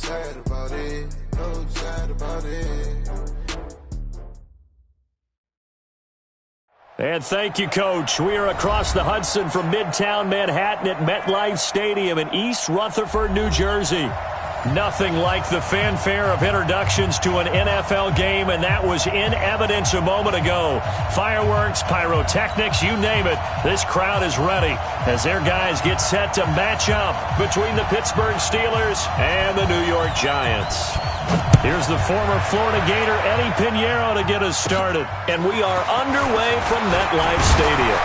sad about it. No sad about it. And thank you, Coach. We are across the Hudson from Midtown Manhattan at MetLife Stadium in East Rutherford, New Jersey. Nothing like the fanfare of introductions to an NFL game, and that was in evidence a moment ago. Fireworks, pyrotechnics, you name it. This crowd is ready as their guys get set to match up between the Pittsburgh Steelers and the New York Giants. Here's the former Florida Gator, Eddie Pinheiro, to get us started. And we are underway from MetLife Stadium.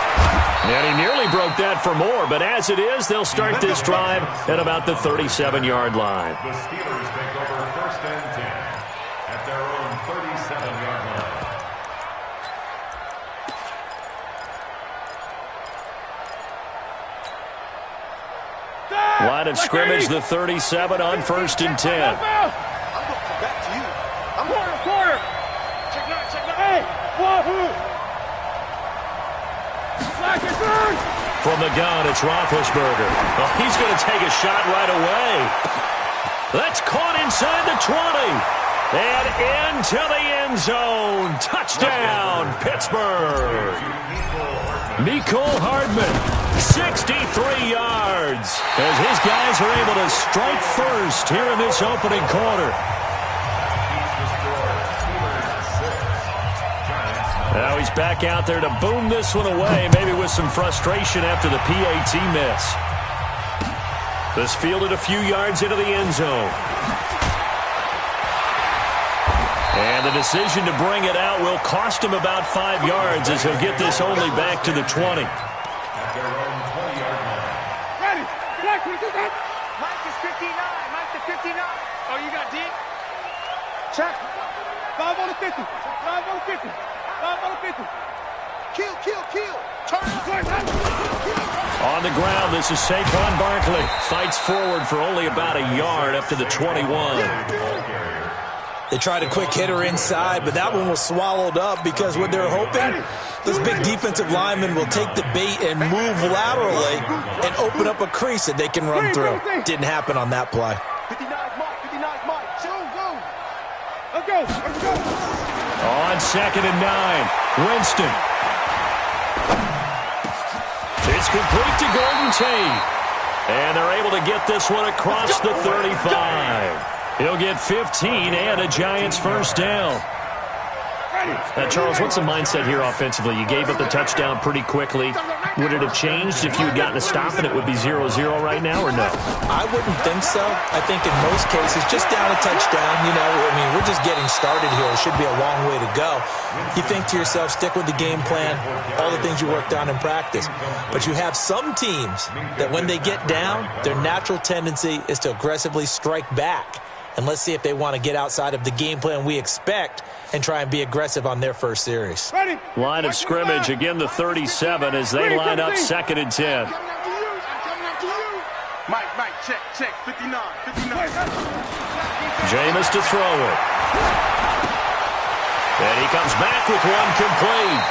And he nearly broke that for more, but as it is, they'll start this drive at about the 37-yard line. The Steelers take over 1st and 10 at their own 37-yard line. Line of scrimmage, the 37 on 1st and 10. Back to you. I'm quarter. Check that. Hey, wahoo! From the gun, it's Roethlisberger. Oh, he's going to take a shot right away. That's caught inside the 20. And into the end zone. Touchdown, Pittsburgh. Mecole Hardman, 63 yards. As his guys are able to strike first here in this opening quarter. Now he's back out there to boom this one away, maybe with some frustration after the PAT miss. This fielded a few yards into the end zone. And the decision to bring it out will cost him about 5 yards as he'll get this only back to the 20. At their own 20-yard line. Ready. Mike is 59. Mike to 59. Oh, you got deep? Check. 5 on the 50. 5 on the 50. 5 on the 50. Kill. Turn. On the ground, this is Saquon Barkley. Fights forward for only about a yard up to the 21. They tried a quick hitter inside, but that one was swallowed up because what they're hoping, this big defensive lineman will take the bait and move laterally and open up a crease that they can run through. Didn't happen on that play. 59 Mike. Let's go. On 2nd and 9, Winston. It's complete to Golden Tate. And they're able to get this one across the 35. He'll get 15 and a Giants first down. Now, Charles, what's the mindset here offensively? You gave up the touchdown pretty quickly. Would it have changed if you had gotten a stop and it would be 0-0 right now, or no? I wouldn't think so. I think in most cases, just down a touchdown, we're just getting started here. It should be a long way to go. You think to yourself, stick with the game plan, all the things you worked on in practice. But you have some teams that when they get down, their natural tendency is to aggressively strike back. And let's see if they want to get outside of the game plan we expect and try and be aggressive on their first series. Line of scrimmage, again the 37 as they line up 2nd and 10. Mike, check, 59. Jameis to throw it. And he comes back with one complete.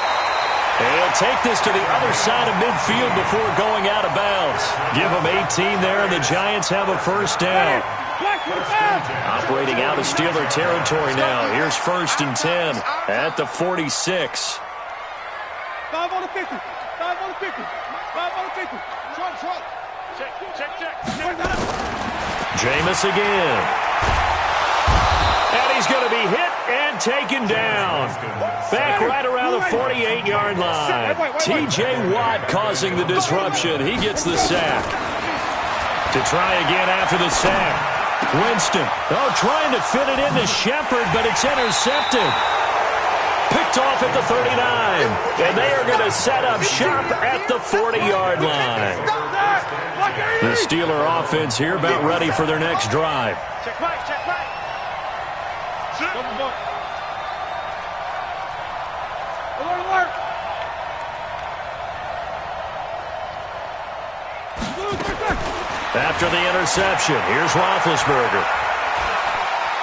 And he'll take this to the other side of midfield before going out of bounds. Give him 18 there, and the Giants have a first down. Operating out of Steeler territory now. Here's 1st and 10 at the 46. 5 on the 50. 5 on the 50. 5 on the 50. Check. Jameis again. And he's going to be hit and taken down. Back right around the 48-yard line. T.J. Watt causing the disruption. He gets the sack. To try again after the sack. Winston, trying to fit it into Shepard, but it's intercepted. Picked off at the 39. And they are going to set up shop at the 40-yard line. The Steeler offense here about ready for their next drive. Check right. Alert. After the interception, here's Roethlisberger.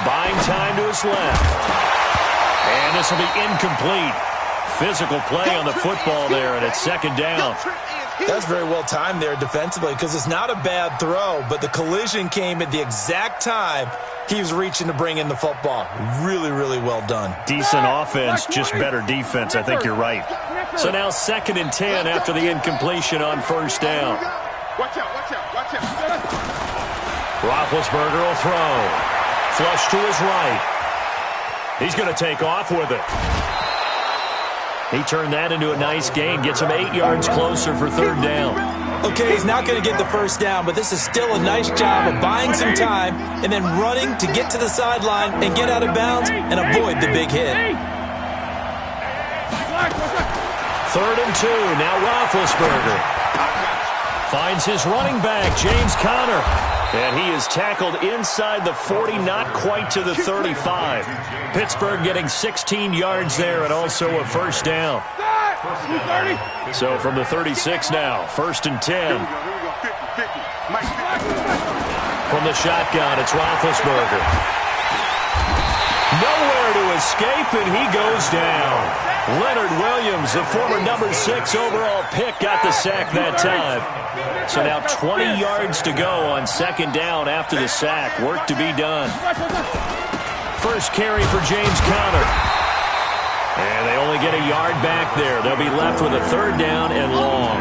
Buying time to his left. And this will be incomplete. Physical play on the football there, and it's second down. That's very well timed there defensively because it's not a bad throw, but the collision came at the exact time he was reaching to bring in the football. Really, really well done. Decent offense, just better defense. I think you're right. So now 2nd and 10 after the incompletion on first down. Watch out, watch out, watch out. Roethlisberger will throw. Flush to his right. He's going to take off with it. He turned that into a nice gain. Gets him 8 yards closer for 3rd down. Okay, he's not going to get the first down, but this is still a nice job of buying some time and then running to get to the sideline and get out of bounds and avoid the big hit. 3rd and 2. Now Roethlisberger finds his running back, James Conner. And he is tackled inside the 40, not quite to the 35. Pittsburgh getting 16 yards there and also a first down. So from the 36 now, 1st and 10. From the shotgun, it's Roethlisberger. Nowhere to escape, and he goes down. Leonard Williams, the former number 6 overall pick, got the sack that time. So now 20 yards to go on 2nd down after the sack. Work to be done. First carry for James Conner. And they only get a yard back there. They'll be left with a 3rd down and long.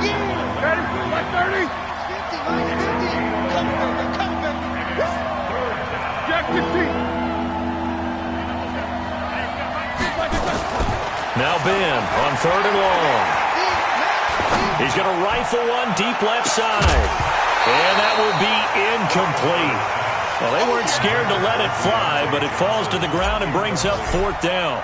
Now Ben on 3rd and long. He's going to rifle one deep left side. And that will be incomplete. Well, they weren't scared to let it fly, but it falls to the ground and brings up 4th down.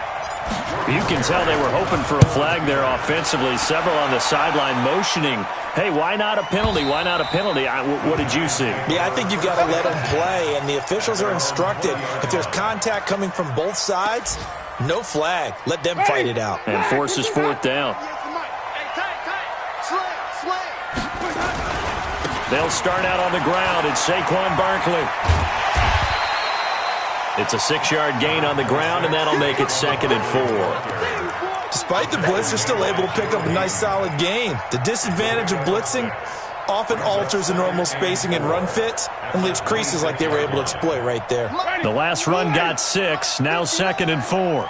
You can tell they were hoping for a flag there offensively. Several on the sideline motioning, hey, why not a penalty? Why not a penalty? What did you see? Yeah, I think you've got to let them play, and the officials are instructed. If there's contact coming from both sides, no flag. Let them fight it out. And forces 4th down. They'll start out on the ground. It's Saquon Barkley. It's a 6-yard gain on the ground, and that'll make it 2nd and 4. Despite the blitz, they're still able to pick up a nice, solid gain. The disadvantage of blitzing often alters the normal spacing and run fits and leaves creases like they were able to exploit right there. The last run got 6. Now 2nd and 4.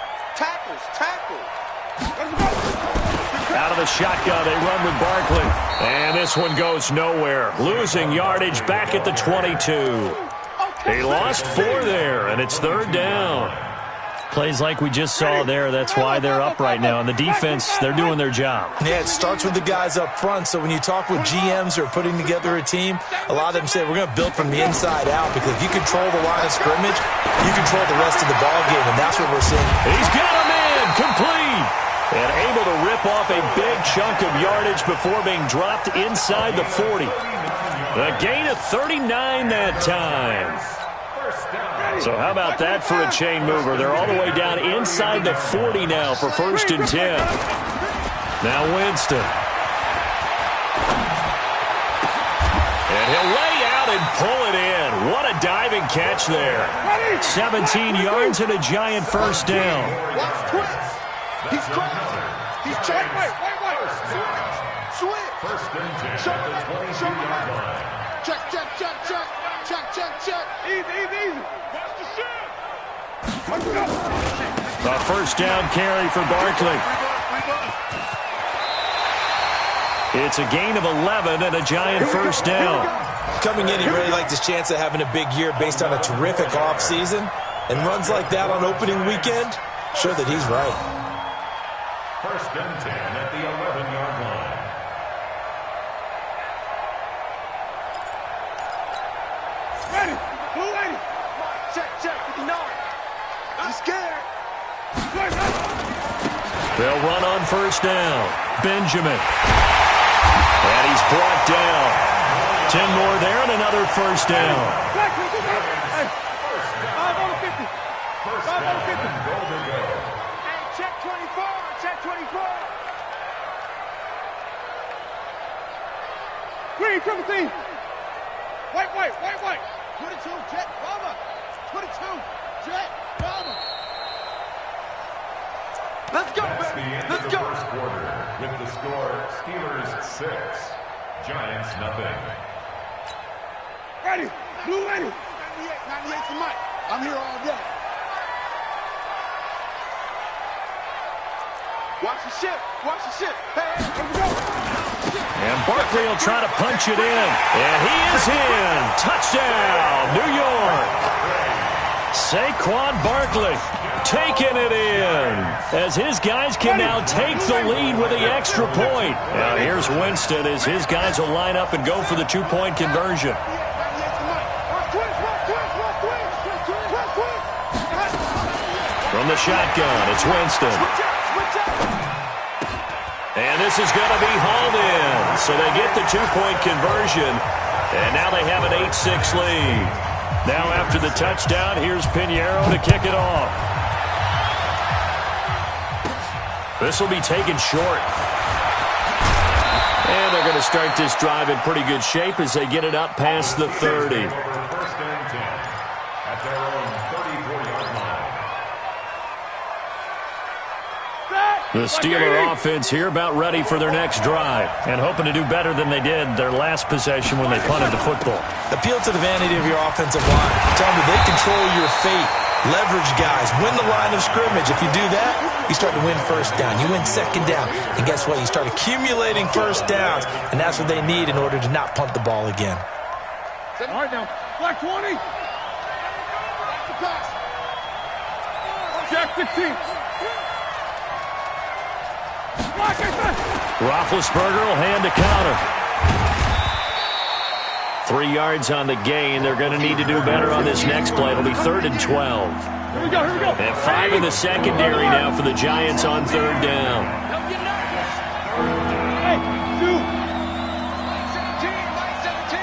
Out of the shotgun, they run with Barkley. And this one goes nowhere. Losing yardage back at the 22. He lost 4 there, and it's 3rd down. Plays like we just saw there. That's why they're up right now. And the defense, they're doing their job. Yeah, it starts with the guys up front. So when you talk with GMs who are putting together a team, a lot of them say, we're going to build from the inside out. Because if you control the line of scrimmage, you control the rest of the ball game. And that's what we're seeing. He's got him in. Complete. And able to rip off a big chunk of yardage before being dropped inside the 40. A gain of 39 that time. So how about that for a chain mover? They're all the way down inside the 40 now for 1st and 10. Now Winston. And he'll lay out and pull it in. What a diving catch there. 17 yards and a giant first down. He's crazy. He's check. Wait. Switch. 1st and 10 at the 22-yard line. Check. Easy. Watch the shot. A first down carry for Barkley. It's a gain of 11 and a giant first down. Coming in, he really liked his chance of having a big year based on a terrific offseason. And runs like that on opening weekend, show that he's right. 1st and 10 at the 11-yard line. Ready. Check. 59. I'm scared. They'll run on first down. Benjamin. And he's brought down. 10 more there and another first down. Hey, 5 on the 50. 5 on the 50. Hey, check 24. Green, 17. White. 22, Jet, Bomber. 22, Jet, Bomber. Let's go, That's the baby. end Let's of the go. first quarter. With the score, Steelers 6, Giants nothing. Ready. Blue ready. 98 to Mike. I'm here all day. Watch the ship. Watch the ship. Hey, here we go. And Barkley will try to punch it in. And he is in. Touchdown, New York. Saquon Barkley taking it in as his guys can now take the lead with the extra point. Now here's Winston as his guys will line up and go for the two-point conversion. From the shotgun, it's Winston. And this is going to be hauled in. So they get the two-point conversion. And now they have an 8-6 lead. Now after the touchdown, here's Pinheiro to kick it off. This will be taken short. And they're going to start this drive in pretty good shape as they get it up past the 30. First and 10 at their own 34-yard line. The Steeler offense here about ready for their next drive and hoping to do better than they did their last possession when they punted the football. Appeal to the vanity of your offensive line. Tell them they control your fate. Leverage guys. Win the line of scrimmage. If you do that, you start to win first down. You win second down. And guess what? You start accumulating first downs. And that's what they need in order to not punt the ball again. All right now. Black 20. Jack 16. Roethlisberger will hand the counter. 3 yards on the gain. They're going to need to do better on this next play. It'll be 3rd and 12. Here we go, here we go. And 5 in the secondary now for the Giants on 3rd down. Don't get nervous. Hey, 2. 17.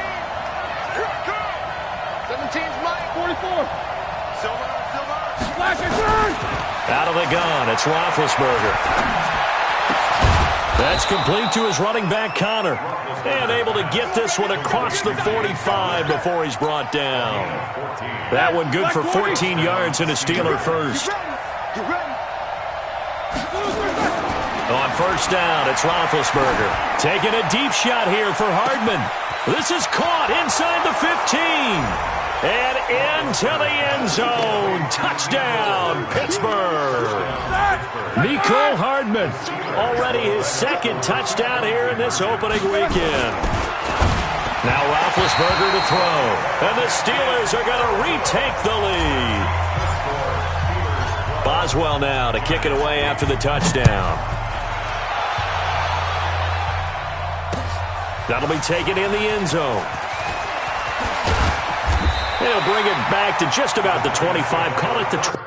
17's Mike. 44. Silver. Black and turn. Out of the gun, it's Roethlisberger. That's complete to his running back, Connor. And able to get this one across the 45 before he's brought down. That one good for 14 yards and a Steeler first. On first down, it's Roethlisberger. Taking a deep shot here for Hardman. This is caught inside the 15. And into the end zone. Touchdown, Pittsburgh. Mecole Hardman, already his second touchdown here in this opening weekend. Now Roethlisberger to throw. And the Steelers are going to retake the lead. Boswell now to kick it away after the touchdown. That'll be taken in the end zone. They'll bring it back to just about the 25. Call it the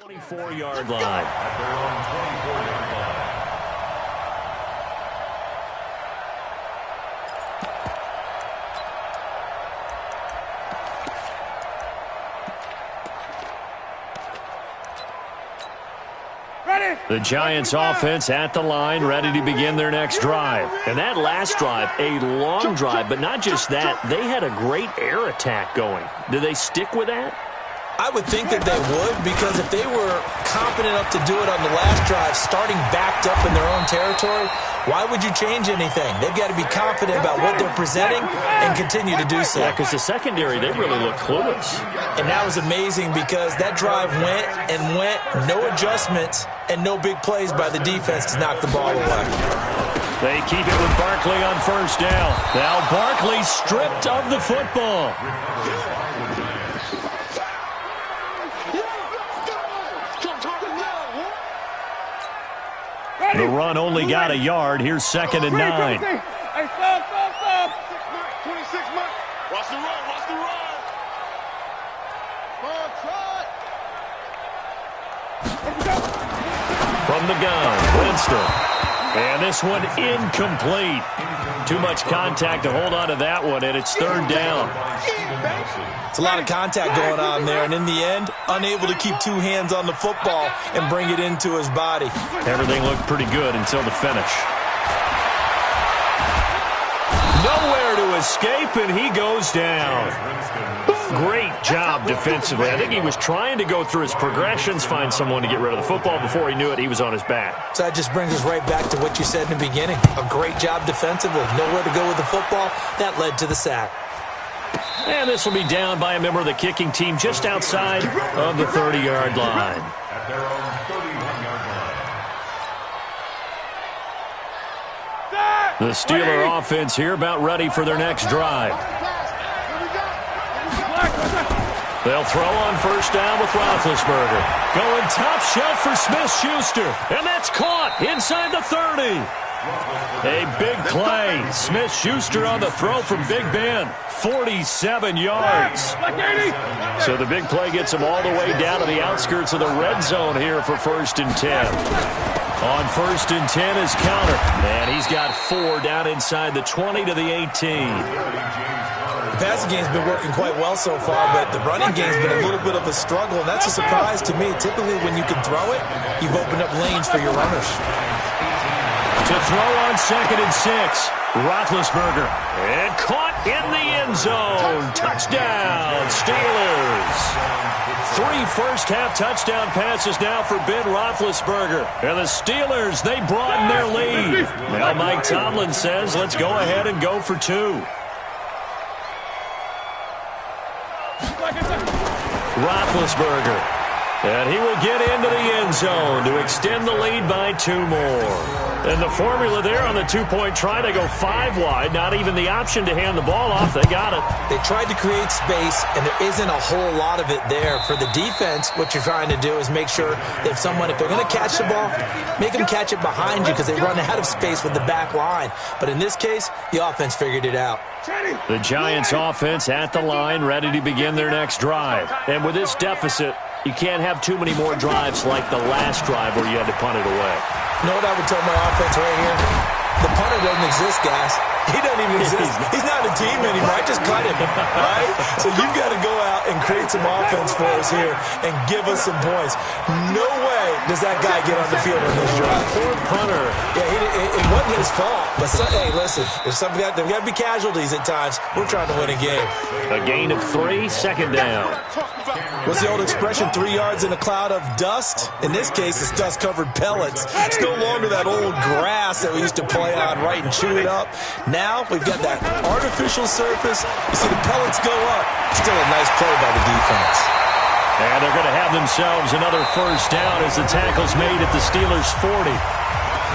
24-yard line. At their own 24-yard line. The Giants offense at the line, ready to begin their next drive. And that last drive, a long drive, but not just that, they had a great air attack going. Do they stick with that? I would think that they would, because if they were confident enough to do it on the last drive, starting backed up in their own territory, why would you change anything? They've got to be confident about what they're presenting and continue to do so. Yeah, because the secondary, they really look clueless. And that was amazing because that drive went and went, no adjustments and no big plays by the defense to knock the ball away. They keep it with Barkley on first down. Now Barkley stripped of the football. The run only got a yard. Here's 2nd and 9. Hey, stop. 26 months. Watch the run. From the gun, Winston. And this one incomplete. Too much contact to hold on to that one, and it's 3rd down. It's a lot of contact going on there, and in the end, unable to keep 2 hands on the football and bring it into his body. Everything looked pretty good until the finish. Nowhere to escape, and he goes down. Great job defensively. I think he was trying to go through his progressions, find someone to get rid of the football. Before he knew it, he was on his back. So that just brings us right back to what you said in the beginning. A great job defensively. Nowhere to go with the football. That led to the sack. And this will be down by a member of the kicking team just outside of the 30-yard line. At their own 31-yard line. The Steeler offense here about ready for their next drive. They'll throw on first down with Roethlisberger. Going top shelf for Smith-Schuster. And that's caught inside the 30. A big play. Smith-Schuster on the throw from Big Ben. 47 yards. So the big play gets him all the way down to the outskirts of the red zone here for 1st and 10. On 1st and 10 is counter. And he's got 4 down inside the 20 to the 18. The passing game's been working quite well so far, but the running game's been a little bit of a struggle, and that's a surprise to me. Typically, when you can throw it, you've opened up lanes for your runners. To throw on 2nd and 6, Roethlisberger. And caught in the end zone. Touchdown, Steelers. 3 first-half touchdown passes now for Ben Roethlisberger. And the Steelers, they broaden their lead. Now Mike Tomlin says, let's go ahead and go for 2. Roethlisberger. And he will get into the end zone to extend the lead by 2 more. And the formula there on the 2-point try, they go 5 wide. Not even the option to hand the ball off. They got it. They tried to create space, and there isn't a whole lot of it there. For the defense, what you're trying to do is make sure that if they're going to catch the ball, make them catch it behind you because they run out of space with the back line. But in this case, the offense figured it out. The Giants offense at the line, ready to begin their next drive. And with this deficit, you can't have too many more drives like the last drive where you had to punt it away. You know what I would tell my offense right here? The punter doesn't exist, guys. He doesn't even exist. He's not a team anymore. I just cut him, right? So you've got to go out and create some offense for us here and give us some points. No way does that guy get on the field on this drive. Poor punter. Yeah, it wasn't his fault. But, hey, listen, there's got to be casualties at times. We're trying to win a game. A gain of 3, 2nd down. What's the old expression, 3 yards in a cloud of dust? In this case, it's dust-covered pellets. It's no longer that old grass that we used to play on, right, and chew it up. Now we've got that artificial surface. You see the pellets go up. Still a nice play by the defense. And they're going to have themselves another first down as the tackle's made at the Steelers' 40.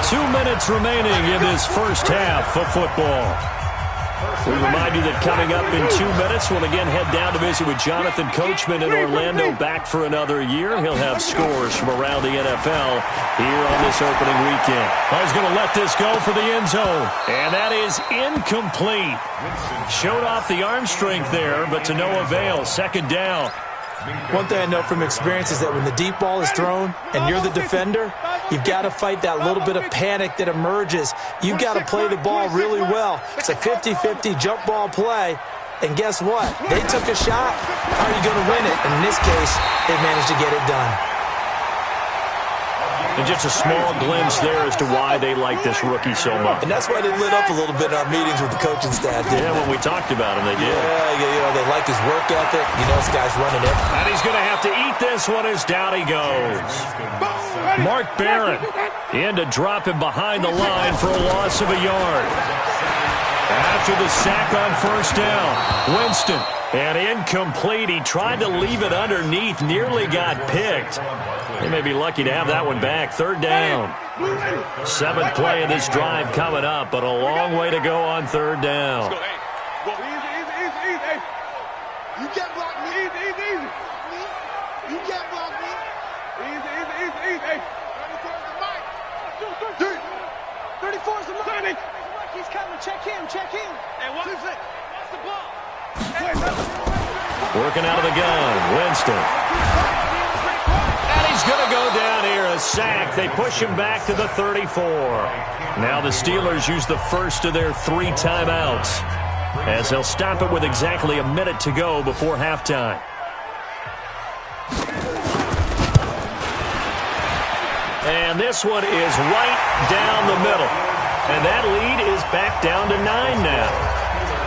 2 minutes remaining in this first half of football. We remind you that coming up in 2 minutes, we'll again head down to visit with Jonathan Coachman in Orlando, back for another year. He'll have scores from around the NFL here on this opening weekend. He's going to let this go for the end zone, and that is incomplete. Showed off the arm strength there, but to no avail. 2nd down. One thing I know from experience is that when the deep ball is thrown and you're the defender, you've got to fight that little bit of panic that emerges. You've got to play the ball really well. It's a 50-50 jump ball play. And guess what? They took a shot. How are you going to win it? And in this case, they managed to get it done. And just a small glimpse there as to why they like this rookie so much. And that's why they lit up a little bit in our meetings with the coaching staff, didn't they? When we talked about him, they did. Yeah, they like his work ethic. You know, this guy's running it. And he's going to have to eat this one as down he goes. Mark Barron in to drop him behind the line for a loss of a yard. After the sack on first down, Winston And incomplete. He tried to leave it underneath. Nearly got picked. They may be lucky to have that one back. Third down. 7th play of this drive coming up, but a long way to go on third down. You can't block me. Easy. You can't block me. Easy. 34's the money. He's coming. Check him. And what is it? That's the ball. Working out of the gun. Winston. And he's going to go down here. A sack. They push him back to the 34. Now the Steelers use the first of their 3 timeouts, as they'll stop it with exactly a minute to go before halftime. And this one is right down the middle. And that lead is back down to 9 now.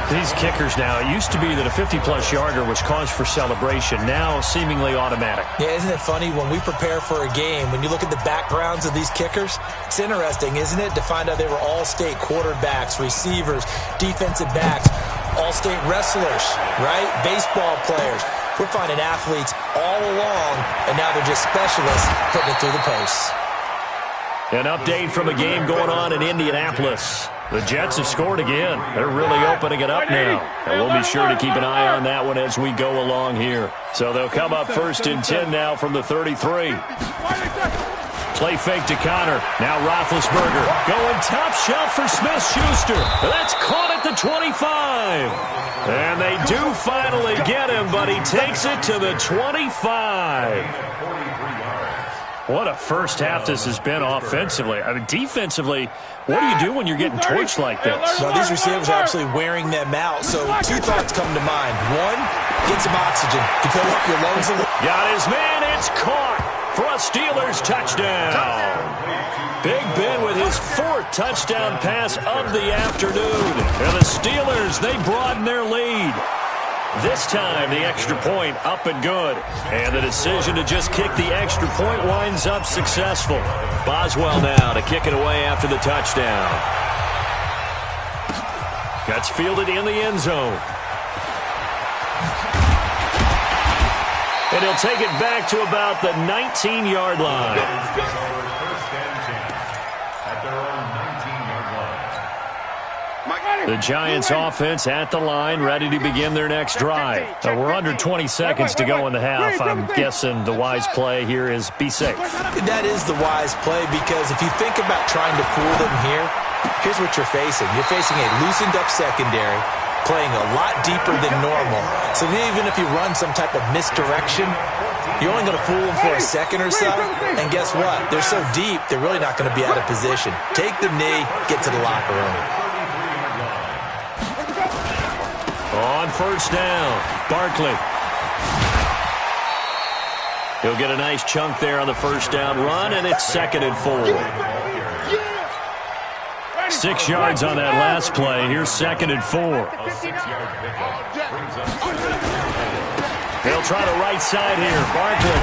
These kickers now, it used to be that a 50-plus yarder was cause for celebration. Now seemingly automatic. Yeah, isn't it funny when we prepare for a game, when you look at the backgrounds of these kickers, it's interesting, isn't it, to find out they were all-state quarterbacks, receivers, defensive backs, all-state wrestlers, right? Baseball players. We're finding athletes all along, and now they're just specialists putting it through the posts. An update from a game going on in Indianapolis. The Jets have scored again. They're really opening it up now. And we'll be sure to keep an eye on that one as we go along here. So they'll come up 1st and 10 now from the 33. Play fake to Connor. Now Roethlisberger going top shelf for Smith-Schuster. That's caught at the 25. And they do finally get him, but he takes it to the 25. What a first half this has been offensively. I mean, defensively, what do you do when you're getting torched like this? Well, these receivers are absolutely wearing them out. So 2 thoughts come to mind. 1, get some oxygen to fill up your lungs a little. Got his man. It's caught for a Steelers touchdown. Big Ben with his 4th touchdown pass of the afternoon. And the Steelers, they broaden their lead. This time, the extra point up and good. And the decision to just kick the extra point winds up successful. Boswell now to kick it away after the touchdown. Gets fielded in the end zone. And he'll take it back to about the 19-yard line. The Giants offense at the line, ready to begin their next drive. We're under 20 seconds to go in the half. I'm guessing the wise play here is be safe. That is the wise play, because if you think about trying to fool them here, here's what you're facing. You're facing a loosened up secondary, playing a lot deeper than normal. So even if you run some type of misdirection, you're only going to fool them for a second or so. And guess what? They're so deep, they're really not going to be out of position. Take the knee, get to the locker room. On 1st down, Barkley. He'll get a nice chunk there on the 1st down run, and it's 2nd and 4. 6 yards on that last play. Here's 2nd and 4. They'll try the right side here. Barkley.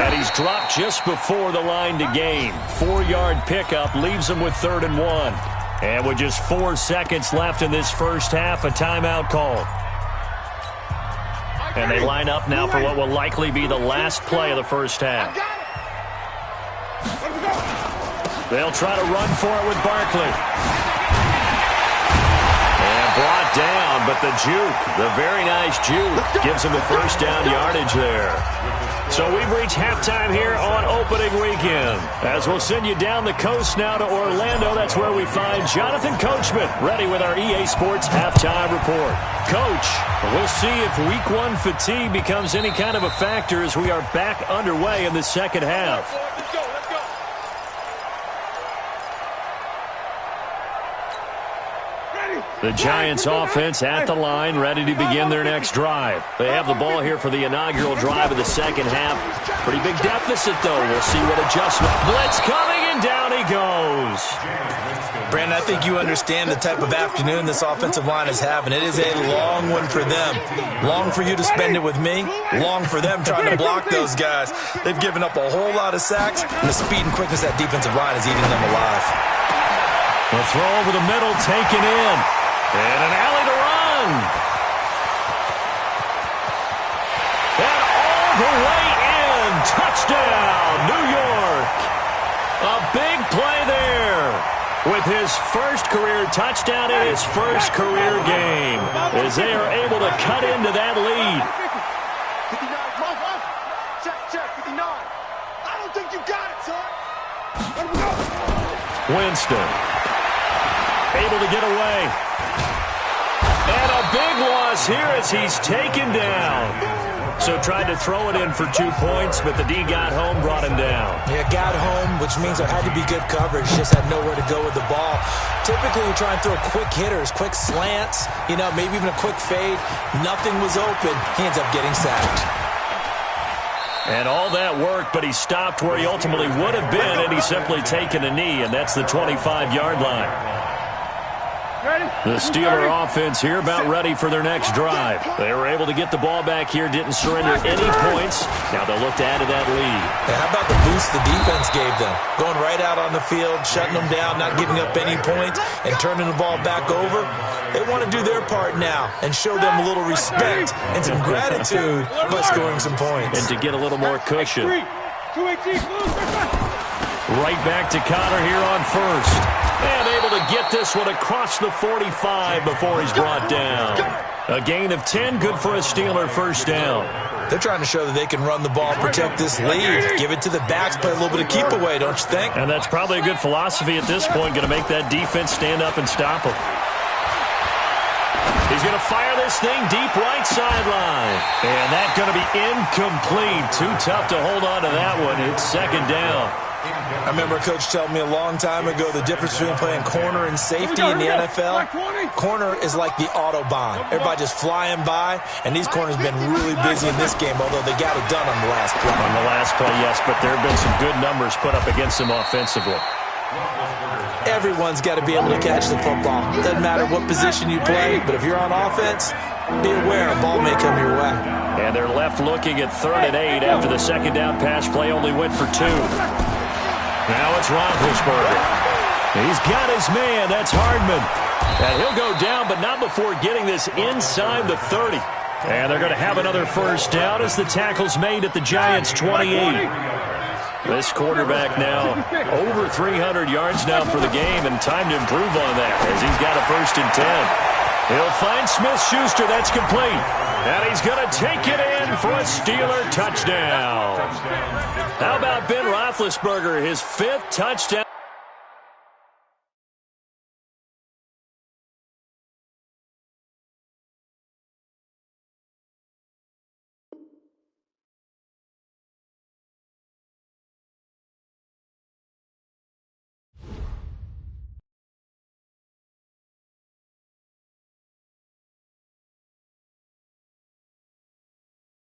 And he's dropped just before the line to gain. 4-yard pickup leaves him with 3rd and 1. And with just 4 seconds left in this first half, a timeout call. And they line up now for what will likely be the last play of the first half. They'll try to run for it with Barkley. And brought down, but the juke, the very nice juke, gives him the 1st down yardage there. So we've reached halftime here on opening weekend. As we'll send you down the coast now to Orlando, that's where we find Jonathan Coachman, ready with our EA Sports halftime report. Coach, we'll see if Week 1 fatigue becomes any kind of a factor as we are back underway in the second half. The Giants offense at the line, ready to begin their next drive. They have the ball here for the inaugural drive of the second half. Pretty big deficit, though. We'll see what adjustment. Blitz coming, and down he goes. Brandon, I think you understand the type of afternoon this offensive line is having. It is a long one for them. Long for you to spend it with me. Long for them trying to block those guys. They've given up a whole lot of sacks, and the speed and quickness of that defensive line is eating them alive. The throw over the middle, taken in. And an alley to run. all the way in. Touchdown, New York. A big play there with his first career touchdown in his first career game as they are able to cut into that lead. 59, check, 59. I don't think you got it, son. Winston able to get away. And a big loss here as he's taken down. So tried to throw it in for 2 points, but the D got home, brought him down. Yeah, got home, which means there had to be good coverage. Just had nowhere to go with the ball. Typically, we try and throw quick hitters, quick slants, maybe even a quick fade. Nothing was open. He ends up getting sacked. And all that work, but he stopped where he ultimately would have been, and he's simply taken a knee, and that's the 25-yard line. The Steeler offense here about ready for their next drive. They were able to get the ball back here, didn't surrender any points. Now they'll look to add to that lead. Yeah, how about the boost the defense gave them? Going right out on the field, shutting them down, not giving up any points, and turning the ball back over. They want to do their part now and show them a little respect and some gratitude by scoring some points. And to get a little more cushion. Right back to Connor here on first. And able to get this one across the 45 before he's brought down. A gain of 10, good for a Steeler first down. They're trying to show that they can run the ball, protect this lead, give it to the backs, play a little bit of keep away, don't you think? And that's probably a good philosophy at this point, going to make that defense stand up and stop him. He's going to fire this thing deep right sideline. And that's going to be incomplete. Too tough to hold on to that one. It's second down. I remember a coach telling me a long time ago the difference between playing corner and safety in the NFL. Corner is like the Autobahn. Everybody just flying by, and these corners have been really busy in this game, although they got it done on the last play. On the last play, yes, but there have been some good numbers put up against them offensively. Everyone's got to be able to catch the football. Doesn't matter what position you play, but if you're on offense, be aware a ball may come your way. And they're left looking at 3rd and 8 after the second down pass play only went for 2. Now it's Roethlisberger. He's got his man. That's Hardman. And he'll go down, but not before getting this inside the 30. And they're going to have another first down as the tackle's made at the Giants' 28. This quarterback now over 300 yards now for the game, and time to improve on that as he's got a 1st and 10. He'll find Smith-Schuster. That's complete. And he's going to take it in for a Steeler touchdown. How about Ben Roethlisberger, his 5th touchdown?